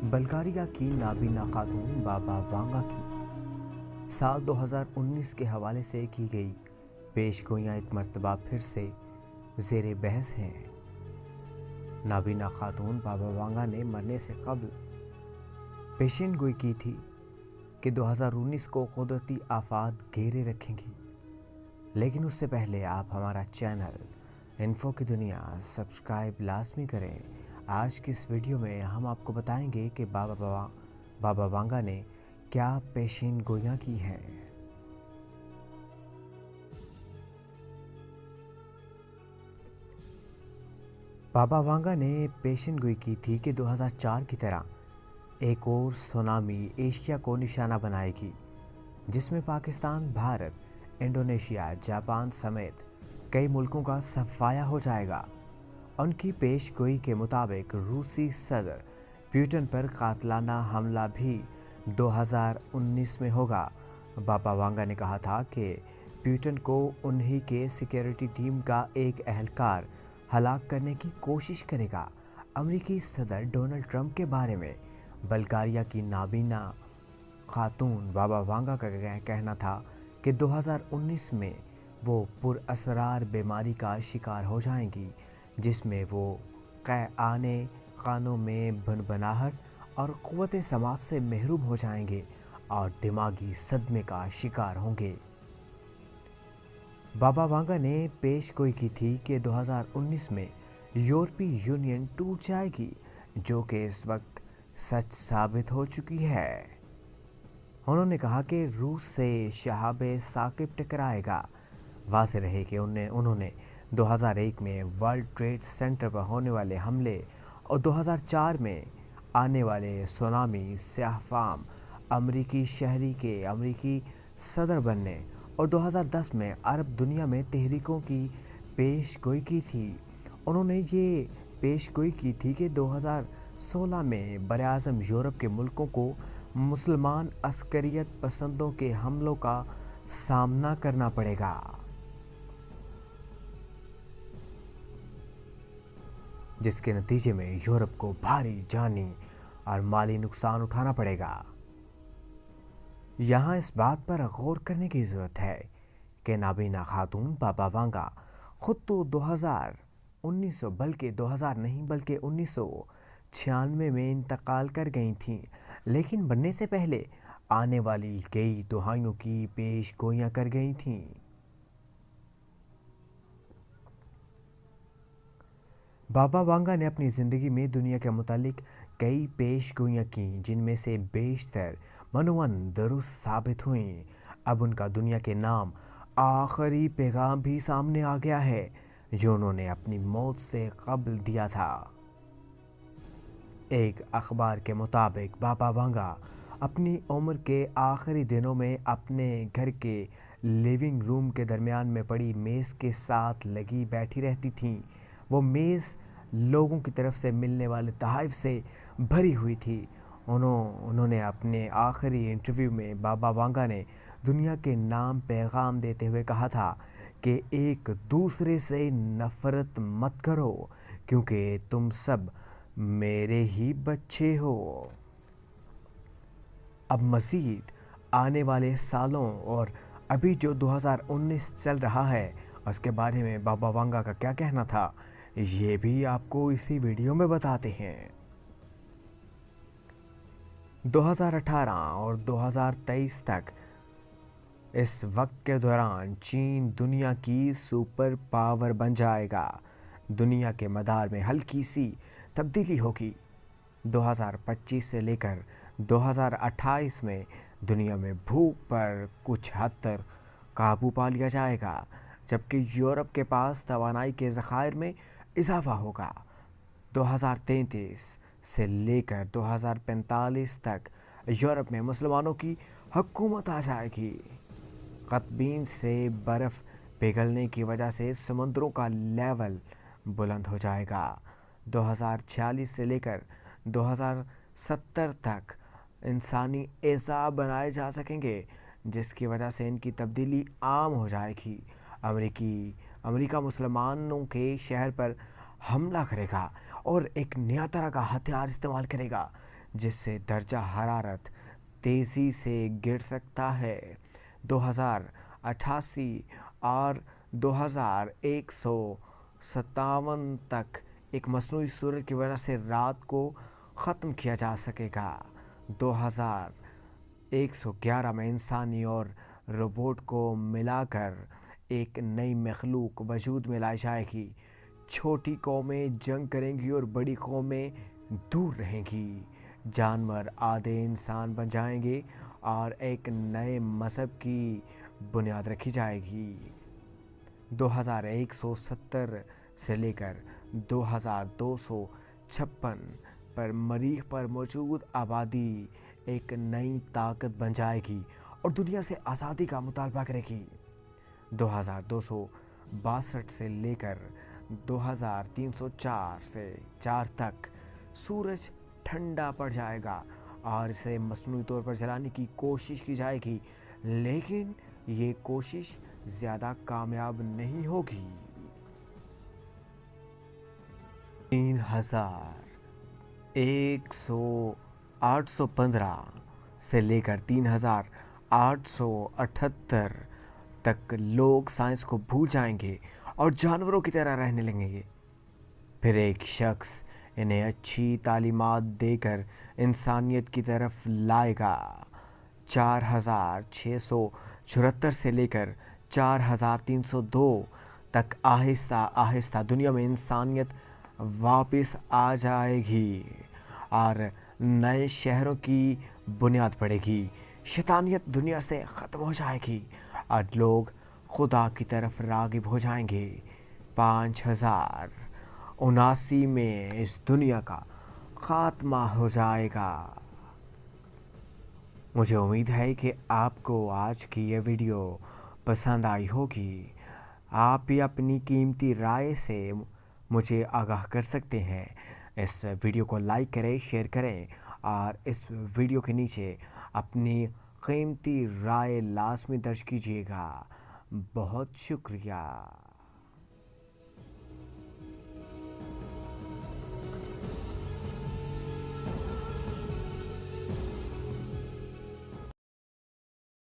बल्गारिया की नाबीना खातून बाबा वांगा की साल 2019 के हवाले से की गई पेशगोइयाँ एक मरतबा फिर से ज़ेरे बहस हैं। नाबीना खातून बाबा वांगा ने मरने से कबल पेशिन गोई की थी कि 2019 को कुदरती आफात घेरे रखेंगी, लेकिन उससे पहले आप हमारा चैनल इन्फो की दुनिया सब्सक्राइब लाजमी करें। आज की इस वीडियो में हम आपको बताएंगे कि बाबा वांगा ने क्या पेशिन गोइयाँ की हैं। बाबा वांगा ने पेशिन गोई की थी कि 2004 की तरह एक और सुनामी एशिया को निशाना बनाएगी, जिसमें पाकिस्तान, भारत, इंडोनेशिया, जापान समेत कई मुल्कों का सफाया हो जाएगा। उनकी पेश गोई के मुताबिक रूसी सदर पुतिन पर कातलाना हमला भी 2019 में होगा। बाबा वांगा ने कहा था कि पुतिन को उन्हीं के सिक्योरिटी टीम का एक एहलकार हलाक करने की कोशिश करेगा। अमेरिकी सदर डोनाल्ड ट्रंप के बारे में बल्गारिया की नाबीना खातून बाबा वांगा का कहना था कि 2019 में वो पुरअसरार बीमारी का शिकार हो जाएंगी, जिसमें वो आने कानों में भनभनाहट और क़ुव्वत समात से महरूम हो जाएंगे और दिमागी सदमे का शिकार होंगे। बाबा वांगा ने पेश गोई की थी कि 2019 में यूरोपीय यूनियन टूट जाएगी, जो कि इस वक्त सच साबित हो चुकी है। उन्होंने कहा कि रूस से शहाबे साकिब टकराएगा। वाज़ेह रहे कि उन्होंने 2001 में वर्ल्ड ट्रेड सेंटर पर होने वाले हमले और 2004 में आने वाले सुनामी से अहफाम अमरीकी शहरी के अमरीकी सदर बनने और 2010 में अरब दुनिया में तहरीकों की पेश गोई की थी। उन्होंने ये पेश गोई की थी कि 2016 में बरआज़म यूरोप के मुल्कों को मुसलमान अस्करियत पसंदों के हमलों का सामना करना पड़ेगा। जिसके नतीजे में यूरोप को भारी जानी और माली नुकसान उठाना पड़ेगा। यहाँ इस बात पर गौर करने की ज़रूरत है कि नाबीना खातून बाबा वांगा खुद तो 1900 बल्कि 2000 नहीं बल्कि 1996 में इंतकाल कर गई थीं, लेकिन बनने से पहले आने वाली कई दुहाइयों की पेश गोइयाँ कर गई थीं। बाबा वांगा ने अपनी ज़िंदगी में दुनिया के मुतालिक कई पेश गोइयाँ की, जिनमें से बेशतर मनवन दुरुस्त साबित हुई। अब उनका दुनिया के नाम आखिरी पैगाम भी सामने आ गया है, जो उन्होंने अपनी मौत से कबल दिया था। एक अखबार के मुताबिक बाबा वांगा अपनी उम्र के आखिरी दिनों में अपने घर के लिविंग रूम के दरमियान में पड़ी मेज़ के साथ लगी बैठी रहती थीं। वो मेज़ लोगों की तरफ से मिलने वाले तोहफ़ से भरी हुई थी। उन्होंने अपने आखिरी इंटरव्यू में बाबा वांगा ने दुनिया के नाम पैगाम देते हुए कहा था कि एक दूसरे से नफ़रत मत करो, क्योंकि तुम सब मेरे ही बच्चे हो। अब मज़ीद आने वाले सालों और अभी जो 2019 चल रहा है, उसके बारे में बाबा वांगा का क्या कहना था, ये भी आपको इसी वीडियो में बताते हैं। 2018 और 2023 तक इस वक्त के दौरान चीन दुनिया की सुपर पावर बन जाएगा। दुनिया के मदार में हल्की सी तब्दीली होगी। 2025 से लेकर 2028 में दुनिया में भूख पर कुछ हद तक काबू पा लिया जाएगा, जबकि यूरोप के पास तवानाई के ज़खायर में इजाफा होगा। 2033 से लेकर 2045 तक यूरोप में मुसलमानों की हुकूमत आ जाएगी। क़तबीन से बर्फ़ पिघलने की वजह से समुद्रों का लेवल बुलंद हो जाएगा। 2046 से लेकर 2070 तक इंसानी एज़ा बनाए जा सकेंगे, जिसकी वजह से इनकी तब्दीली आम हो जाएगी। अमेरिका मुसलमानों के शहर पर हमला करेगा اور ایک نیا طرح کا ہتھیار استعمال کرے گا جس سے درجہ حرارت تیزی سے گر سکتا ہے۔ 2088 اور 2157 تک ایک مصنوعی سورج کی وجہ سے رات کو ختم کیا جا سکے گا۔ 2111 میں انسانی اور روبوٹ کو ملا کر ایک نئی مخلوق وجود میں لائی جائے گی۔ چھوٹی قومیں جنگ کریں گی اور بڑی قومیں دور رہیں گی۔ جانور آدھے انسان بن جائیں گے اور ایک نئے مذہب کی بنیاد رکھی جائے گی۔ 2170 سے لے کر 2256 پر مریخ پر موجود آبادی ایک نئی طاقت بن جائے گی اور دنیا سے آزادی کا مطالبہ کرے گی۔ 2262 سے لے کر 2304 تک سورج ٹھنڈا پڑ جائے گا اور اسے مصنوعی طور پر جلانے کی کوشش کی جائے گی، لیکن یہ کوشش زیادہ کامیاب نہیں ہوگی۔ 3815 سے لے کر 3878 تک لوگ سائنس کو بھول جائیں گے اور جانوروں کی طرح رہنے لگیں گے۔ پھر ایک شخص انہیں اچھی تعلیمات دے کر انسانیت کی طرف لائے گا۔ 4674 سے لے کر 4302 تک آہستہ آہستہ دنیا میں انسانیت واپس آ جائے گی اور نئے شہروں کی بنیاد پڑے گی۔ شیطانیت دنیا سے ختم ہو جائے گی اور لوگ خدا کی طرف راغب ہو جائیں گے۔ 5079 میں اس دنیا کا خاتمہ ہو جائے گا۔ مجھے امید ہے کہ آپ کو آج کی یہ ویڈیو پسند آئی ہوگی۔ آپ بھی اپنی قیمتی رائے سے مجھے آگاہ کر سکتے ہیں۔ اس ویڈیو کو لائک کریں، شیئر کریں اور اس ویڈیو کے نیچے اپنی قیمتی رائے لازمی درج کیجیے گا۔ بہت شکریہ۔